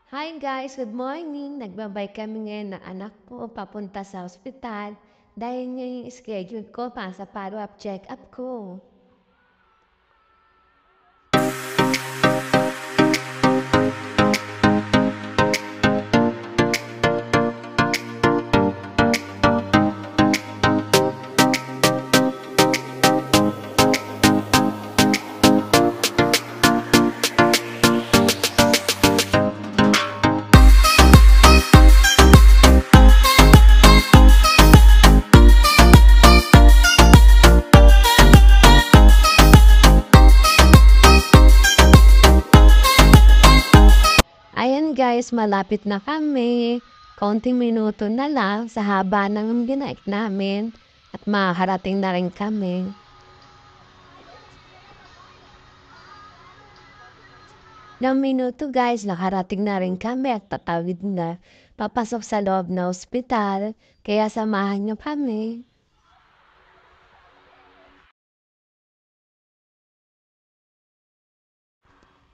Hi guys, good morning. Nagbabay kami ngayon ng anak ko papunta sa ospital dahil ngayon yung schedule ko para sa follow-up check-up ko. Ayan guys, malapit na kami. Konting minuto na lang sa haba ng binaik namin at makakarating na rin kami. Ng minuto guys, nakarating na rin kami at tatawid na papasok sa loob ng ospital. Kaya samahan niyo kami.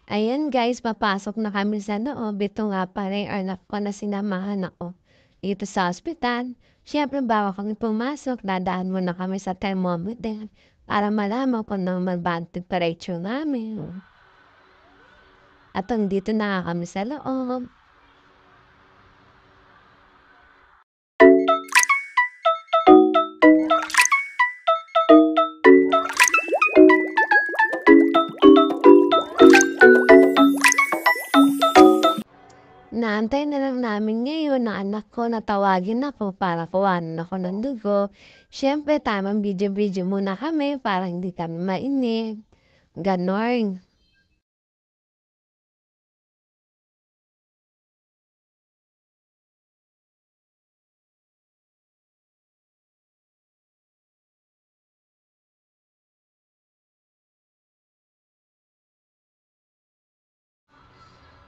Ayan guys, papasok na kami sa loob. Ito nga pala yung anak ko na sinamahan ako dito sa ospital. Siyempre, bago kami pumasok, dadaan muna kami sa thermometer para malaman kung naman ba ang temperature namin. At dito na nga kami sa loob. Naantay na lang namin ngayon na anak ko na tawagin ako para kuhanin ako ng dugo. Siyempre, tamang video-video muna kami para hindi kami mainip. Ganon.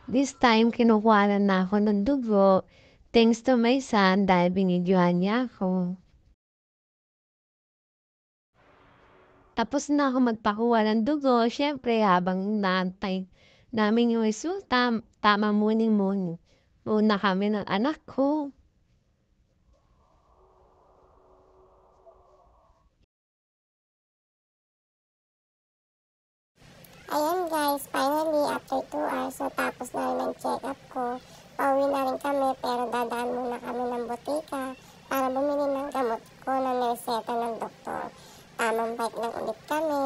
This time, kinukuha na ako ng dugo. Thanks to my son dahil binidyohan niya ako. Tapos na ako magpakuha ng dugo. Siyempre, habang naantay namin yung resulta, tama muning-muni. Una kami ng anak ko. Ayan guys, finally after 2 hours tapos na rin ang check-up ko. Pauwi na rin kami pero dadaan muna kami ng butika para bumili ng gamot ko na nireseta ng doktor. Tamang bike lang ulit kami.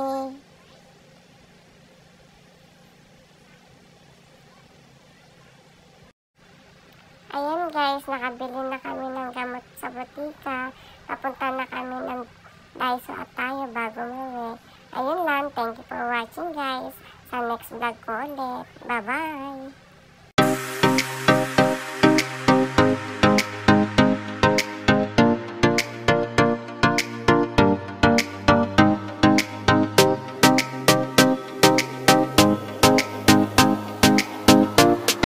Ayan guys, nakabili na kami ng gamot sa butika. Papunta na kami ng Daiso at tayo bago umuwi. Ayun lang, thank you for watching guys. Sa next vlog ko ulit. Bye-bye!